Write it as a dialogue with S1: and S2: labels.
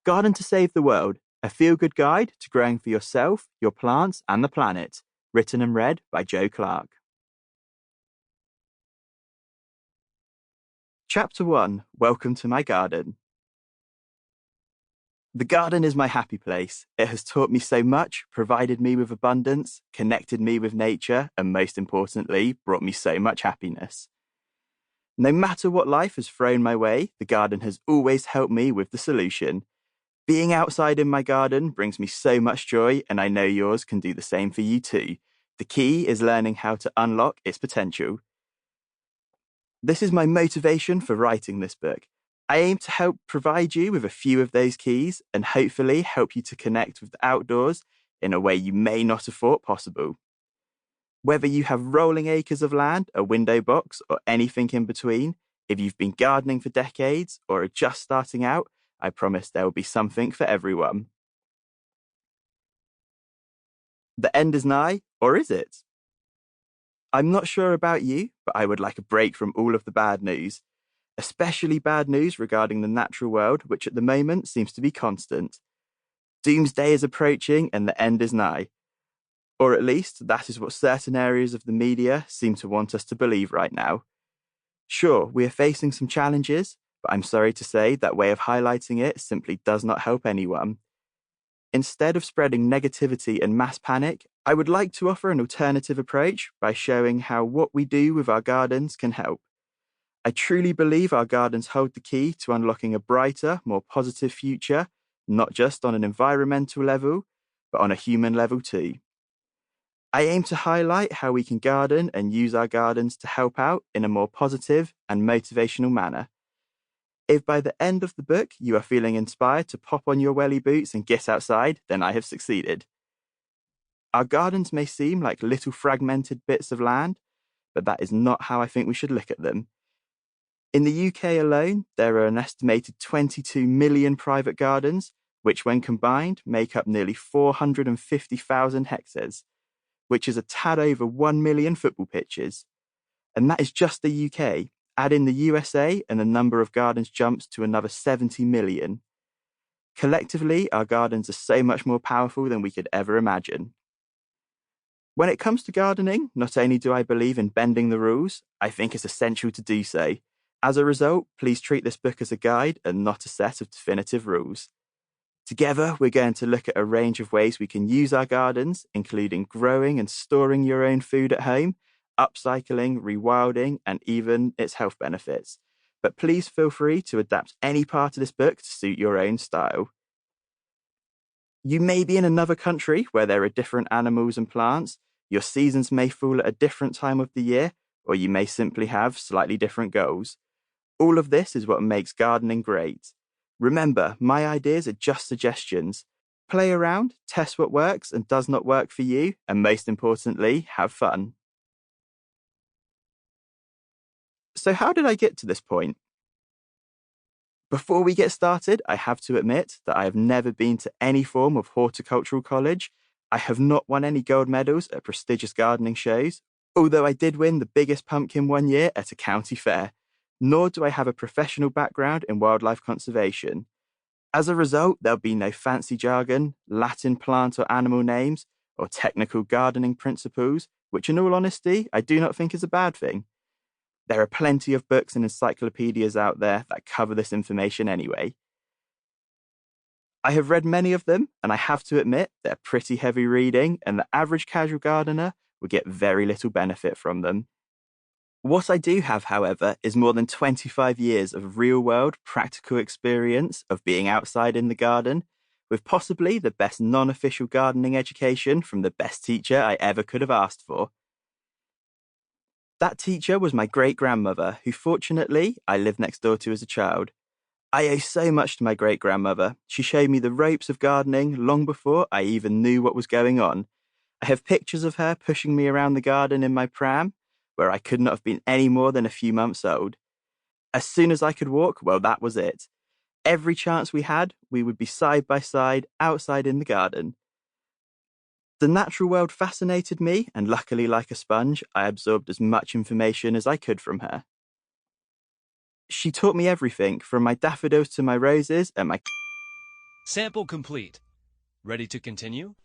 S1: Garden to Save the World, a feel-good guide to growing for yourself, your plants, and the planet. Written and read by Joe Clark. Chapter 1, Welcome to My Garden. The garden is my happy place. It has taught me so much, provided me with abundance, connected me with nature, and most importantly, brought me so much happiness. No matter what life has thrown my way, the garden has always helped me with the solution. Being outside in my garden brings me so much joy, and I know yours can do the same for you too. The key is learning how to unlock its potential. This is my motivation for writing this book. I aim to help provide you with a few of those keys and hopefully help you to connect with the outdoors in a way you may not have thought possible. Whether you have rolling acres of land, a window box, or anything in between, if you've been gardening for decades or are just starting out, I promise there will be something for everyone. The end is nigh, or is it? I'm not sure about you, but I would like a break from all of the bad news. Especially bad news regarding the natural world, which at the moment seems to be constant. Doomsday is approaching and the end is nigh. Or at least, that is what certain areas of the media seem to want us to believe right now. Sure, we are facing some challenges, but I'm sorry to say that way of highlighting it simply does not help anyone. Instead of spreading negativity and mass panic, I would like to offer an alternative approach by showing how what we do with our gardens can help. I truly believe our gardens hold the key to unlocking a brighter, more positive future, not just on an environmental level, but on a human level too. I aim to highlight how we can garden and use our gardens to help out in a more positive and motivational manner. If by the end of the book you are feeling inspired to pop on your welly boots and get outside, then I have succeeded. Our gardens may seem like little fragmented bits of land, but that is not how I think we should look at them. In the UK alone, there are an estimated 22 million private gardens, which when combined make up nearly 450,000 hectares, which is a tad over 1 million football pitches. And that is just the UK. Add in the USA and the number of gardens jumps to another 70 million. Collectively, our gardens are so much more powerful than we could ever imagine. When it comes to gardening, not only do I believe in bending the rules, I think it's essential to do so. As a result, please treat this book as a guide and not a set of definitive rules. Together, we're going to look at a range of ways we can use our gardens, including growing and storing your own food at home, upcycling, rewilding, and even its health benefits. But please feel free to adapt any part of this book to suit your own style. You may be in another country where there are different animals and plants, your seasons may fall at a different time of the year, or you may simply have slightly different goals. All of this is what makes gardening great. Remember, my ideas are just suggestions. Play around, test what works and does not work for you, and most importantly, have fun. So how did I get to this point? Before we get started, I have to admit that I have never been to any form of horticultural college. I have not won any gold medals at prestigious gardening shows, although I did win the biggest pumpkin one year at a county fair. Nor do I have a professional background in wildlife conservation. As a result, there'll be no fancy jargon, Latin plant or animal names, or technical gardening principles, which in all honesty, I do not think is a bad thing. There are plenty of books and encyclopedias out there that cover this information anyway. I have read many of them, and I have to admit they're pretty heavy reading, and the average casual gardener will get very little benefit from them. What I do have, however, is more than 25 years of real-world practical experience of being outside in the garden, with possibly the best non-official gardening education from the best teacher I ever could have asked for. That teacher was my great-grandmother, who fortunately I lived next door to as a child. I owe so much to my great-grandmother. She showed me the ropes of gardening long before I even knew what was going on. I have pictures of her pushing me around the garden in my pram, where I could not have been any more than a few months old. As soon as I could walk, well, that was it. Every chance we had, we would be side by side outside in the garden. The natural world fascinated me, and luckily, like a sponge, I absorbed as much information as I could from her. She taught me everything, from my daffodils to my roses and my
S2: Sample complete. Ready to continue?